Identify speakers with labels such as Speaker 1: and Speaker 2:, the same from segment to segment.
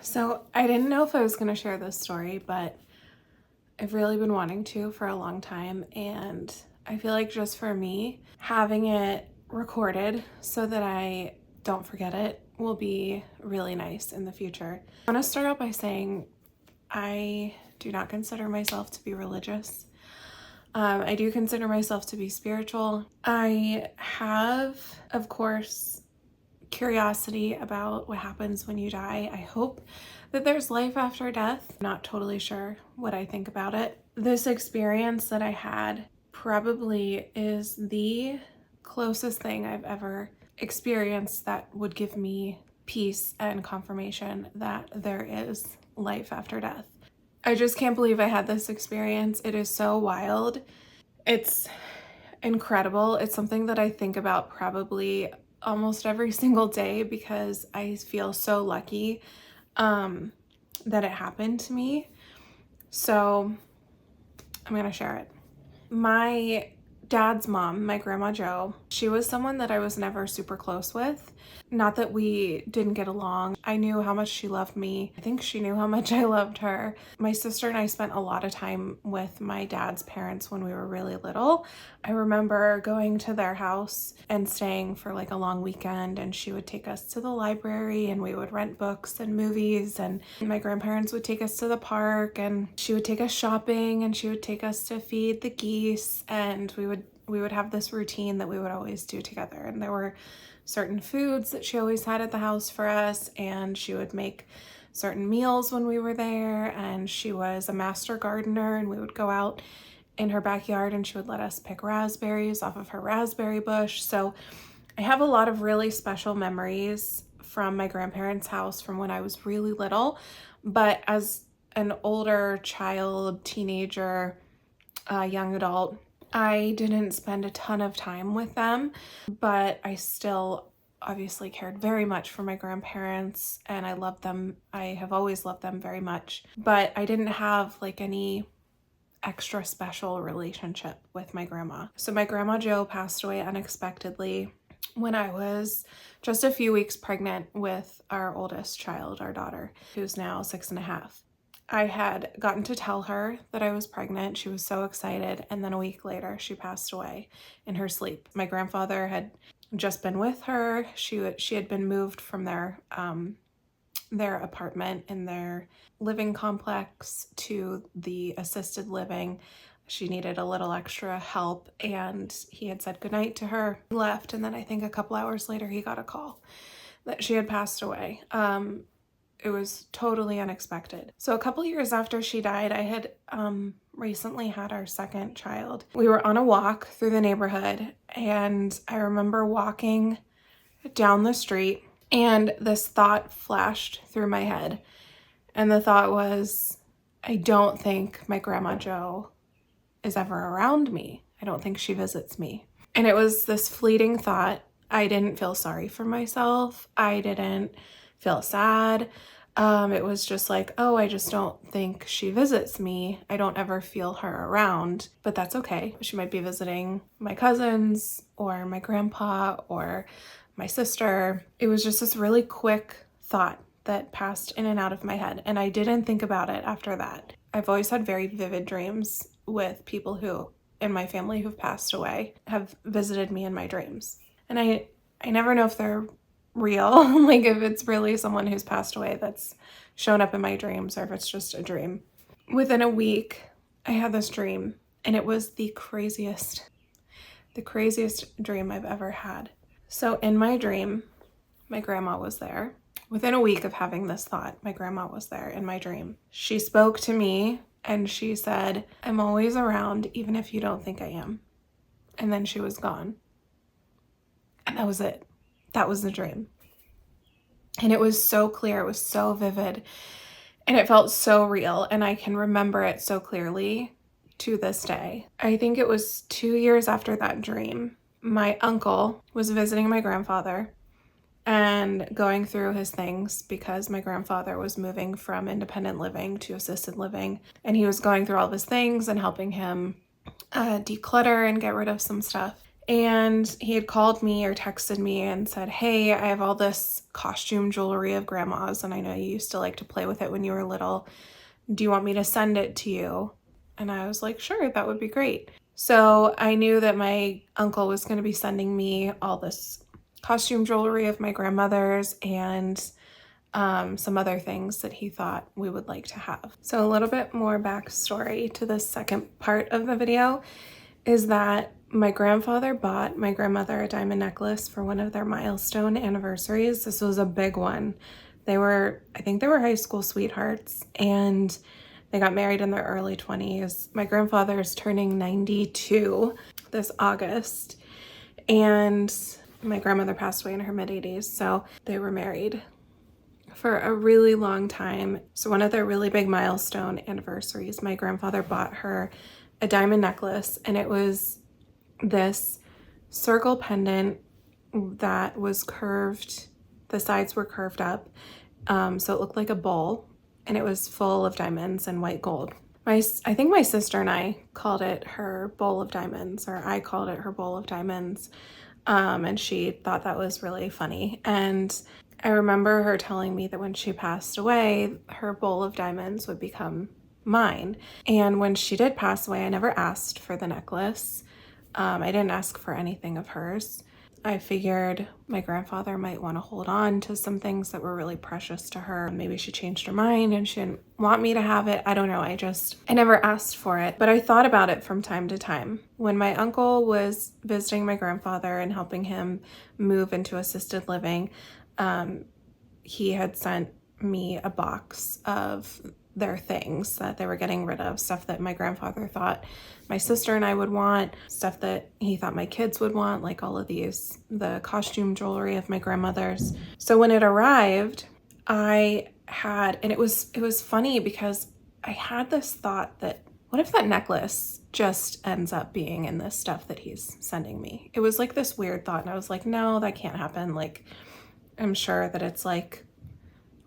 Speaker 1: So I didn't know if I was going to share this story, but I've really been wanting to for a long time. And I feel like just for me, having it recorded so that I don't forget it will be really nice in the future. I want to start out by saying I do not consider myself to be religious. I do consider myself to be spiritual. I have, of course, curiosity about what happens when you die. I hope that there's life after death. I'm not totally sure what I think about it. This experience that I had probably is the closest thing I've ever experienced that would give me peace and confirmation that there is life after death. I just can't believe I had this experience. It is so wild. It's incredible. It's something that I think about probably almost every single day because I feel so lucky that it happened to me. So I'm gonna share it. My dad's mom, my grandma Jo, she was someone that I was never super close with. Not that we didn't get along. I knew how much she loved me. I think she knew how much I loved her. My sister and I spent a lot of time with my dad's parents when we were really little. I remember going to their house and staying for like a long weekend, and she would take us to the library and we would rent books and movies, and my grandparents would take us to the park, and she would take us shopping, and she would take us to feed the geese, and we would have this routine that we would always do together. And there were certain foods that she always had at the house for us, and she would make certain meals when we were there. And she was a master gardener, and we would go out in her backyard and she would let us pick raspberries off of her raspberry bush. So I have a lot of really special memories from my grandparents' house from when I was really little. But as an older child, teenager, young adult, I didn't spend a ton of time with them, but I still obviously cared very much for my grandparents, and I loved them. I have always loved them very much, but I didn't have like any extra special relationship with my grandma. So my grandma Jo passed away unexpectedly when I was just a few weeks pregnant with our oldest child, our daughter, who's now 6.5. I had gotten to tell her that I was pregnant. She was so excited. And then a week later, she passed away in her sleep. My grandfather had just been with her. She had been moved from their apartment in their living complex to the assisted living. She needed a little extra help, and he had said goodnight to her, left, and then I think a couple hours later he got a call that she had passed away. It was totally unexpected. So a couple years after she died, I had recently had our second child. We were on a walk through the neighborhood, and I remember walking down the street, and this thought flashed through my head. And the thought was, I don't think my grandma Jo is ever around me. I don't think she visits me. And it was this fleeting thought. I didn't feel sorry for myself. I didn't feel sad. It was just like, oh, I just don't think she visits me. I don't ever feel her around, but that's okay. She might be visiting my cousins or my grandpa or my sister. It was just this really quick thought that passed in and out of my head, and I didn't think about it after that. I've always had very vivid dreams with people who in my family who've passed away have visited me in my dreams. And I never know if they're real, like if it's really someone who's passed away that's shown up in my dreams or if it's just a dream. Within a week, I had this dream, and it was the craziest dream I've ever had. So in my dream, my grandma was there. Within a week of having this thought, my grandma was there in my dream. She spoke to me and she said, I'm always around even if you don't think I am. And then she was gone. And that was it. That was the dream. And it was so clear. It was so vivid. And it felt so real. And I can remember it so clearly to this day. I think it was 2 years after that dream. My uncle was visiting my grandfather and going through his things because my grandfather was moving from independent living to assisted living. And he was going through all of his things and helping him declutter and get rid of some stuff. And he had called me or texted me and said, hey, I have all this costume jewelry of grandma's, and I know you used to like to play with it when you were little. Do you want me to send it to you? And I was like, sure, that would be great. So I knew that my uncle was going to be sending me all this costume jewelry of my grandmother's and some other things that he thought we would like to have. So a little bit more backstory to the second part of the video is that my grandfather bought my grandmother a diamond necklace for one of their milestone anniversaries. This was a big one. I think they were high school sweethearts, and they got married in their early 20s. My grandfather is turning 92 this August, and my grandmother passed away in her mid-80s, so they were married for a really long time. So one of their really big milestone anniversaries, my grandfather bought her a diamond necklace, and it was this circle pendant that was curved. The sides were curved up, so it looked like a bowl, and it was full of diamonds and white gold. I think my sister and I called it her bowl of diamonds, or I called it her bowl of diamonds, and she thought that was really funny. And I remember her telling me that when she passed away, her bowl of diamonds would become mine. And when she did pass away, I never asked for the necklace. I didn't ask for anything of hers. I figured my grandfather might want to hold on to some things that were really precious to her. Maybe she changed her mind and she didn't want me to have it. I don't know. I never asked for it, but I thought about it from time to time. When my uncle was visiting my grandfather and helping him move into assisted living, he had sent me a box of their things that they were getting rid of, stuff that my grandfather thought my sister and I would want, stuff that he thought my kids would want, like all of these, the costume jewelry of my grandmother's. So when it arrived, and it was funny because I had this thought that, what if that necklace just ends up being in this stuff that he's sending me? It was like this weird thought, and I was like, no, that can't happen. Like, I'm sure that it's like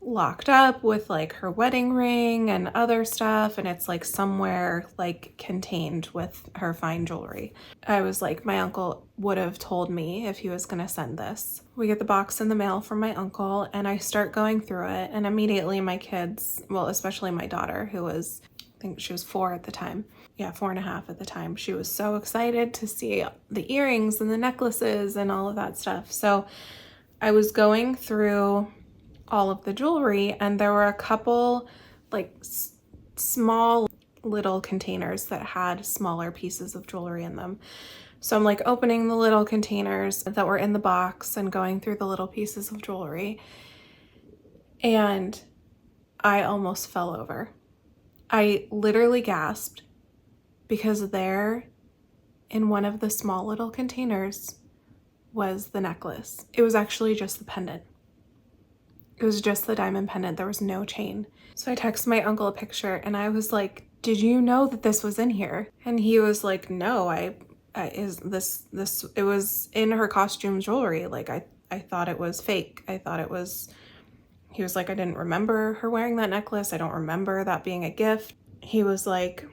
Speaker 1: locked up with like her wedding ring and other stuff, and it's like somewhere like contained with her fine jewelry. I was like, my uncle would have told me if he was gonna send this. We get the box in the mail from my uncle, and I start going through it, and immediately my kids, well, especially my daughter, who was, I think she was 4 at the time. Yeah, 4.5 at the time. She was so excited to see the earrings and the necklaces and all of that stuff. So I was going through all of the jewelry, and there were a couple like small little containers that had smaller pieces of jewelry in them. So I'm like opening the little containers that were in the box and going through the little pieces of jewelry, and I almost fell over. I literally gasped because there in one of the small little containers was the necklace. It was actually just the pendant. It was just the diamond pendant. There was no chain. So I texted my uncle a picture, and I was like, did you know that this was in here? And he was like, no, it was in her costume jewelry. Like I thought it was fake. He was like, I didn't remember her wearing that necklace. I don't remember that being a gift. He was like,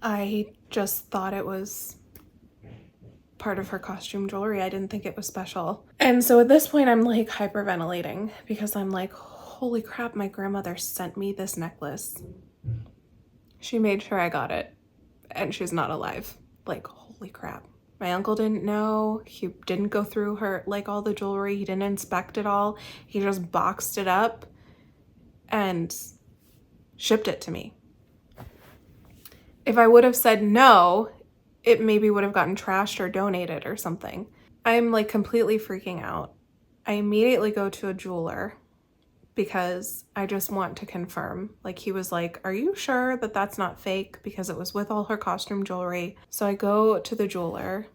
Speaker 1: I just thought it was part of her costume jewelry. I didn't think it was special. And so at this point, I'm like hyperventilating because I'm like, holy crap, my grandmother sent me this necklace. She made sure I got it, and she's not alive. Like, holy crap. My uncle didn't know. He didn't go through her, like all the jewelry. He didn't inspect it all. He just boxed it up and shipped it to me. If I would have said no, it maybe would have gotten trashed or donated or something. I'm like completely freaking out. I immediately go to a jeweler because I just want to confirm. Like, he was like, are you sure that that's not fake? Because it was with all her costume jewelry. So I go to the jeweler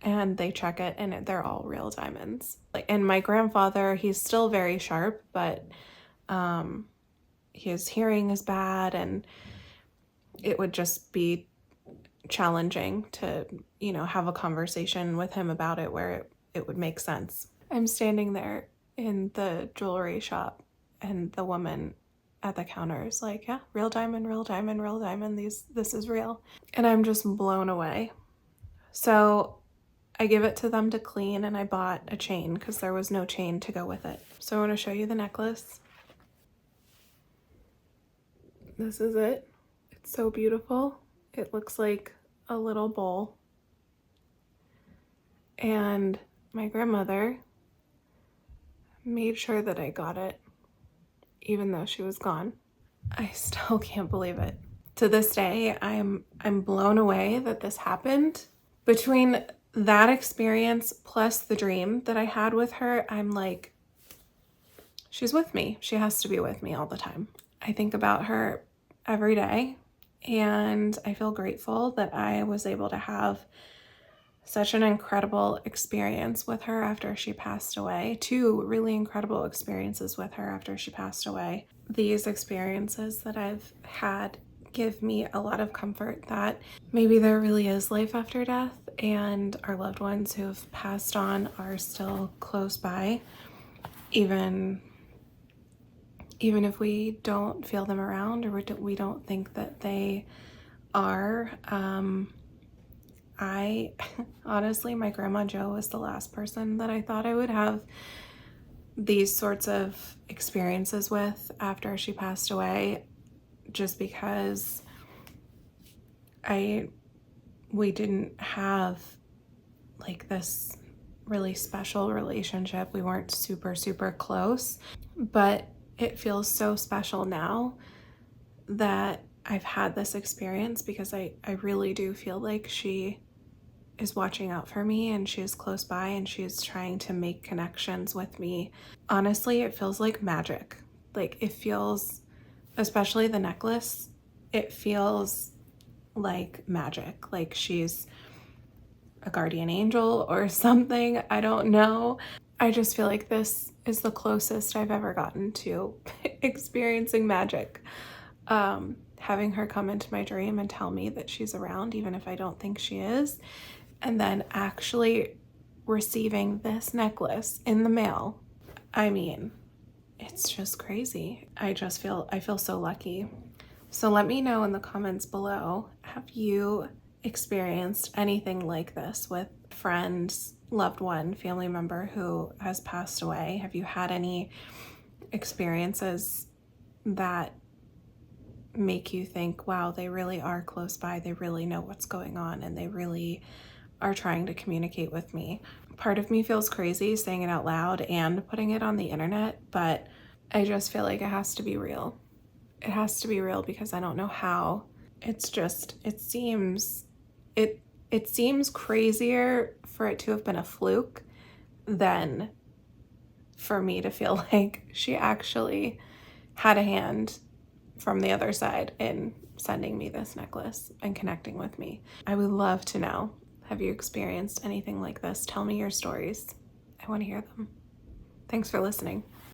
Speaker 1: and they check it, and they're all real diamonds. And my grandfather, he's still very sharp, but his hearing is bad, and it would just be challenging to, you know, have a conversation with him about it where it would make sense. I'm standing there in the jewelry shop, and the woman at the counter is like, yeah, real diamond, real diamond, real diamond. This is real. And I'm just blown away. So I give it to them to clean, and I bought a chain because there was no chain to go with it. So I want to show you the necklace. This is it. It's so beautiful. It looks like a little bowl. And my grandmother made sure that I got it, even though she was gone. I still can't believe it. To this day, I'm blown away that this happened. Between that experience plus the dream that I had with her, I'm like, she's with me. She has to be with me all the time. I think about her every day, and I feel grateful that I was able to have such an incredible experience with her after she passed away. 2 really incredible experiences with her after she passed away. These experiences that I've had give me a lot of comfort that maybe there really is life after death, and our loved ones who have passed on are still close by, even if we don't feel them around, or we don't think that they are. I honestly, my grandma Jo was the last person that I thought I would have these sorts of experiences with after she passed away, just because we didn't have like this really special relationship. We weren't super close, but it feels so special now that I've had this experience, because I really do feel like she is watching out for me, and she is close by, and she's trying to make connections with me. Honestly, it feels like magic. Like, it feels, especially the necklace, it feels like magic. Like she's a guardian angel or something. I don't know. I just feel like this is the closest I've ever gotten to experiencing magic. Having her come into my dream and tell me that she's around, even if I don't think she is, and then actually receiving this necklace in the mail. I mean, it's just crazy. I feel so lucky. So let me know in the comments below, have you experienced anything like this with friends, loved one, family member who has passed away? Have you had any experiences that make you think, wow, they really are close by, they really know what's going on, and they really are trying to communicate with me? Part of me feels crazy saying it out loud and putting it on the internet, but I just feel like it has to be real. It has to be real, because I don't know how. It's just, it seems crazier for it to have been a fluke than for me to feel like she actually had a hand from the other side in sending me this necklace and connecting with me. I would love to know, have you experienced anything like this? Tell me your stories. I want to hear them. Thanks for listening.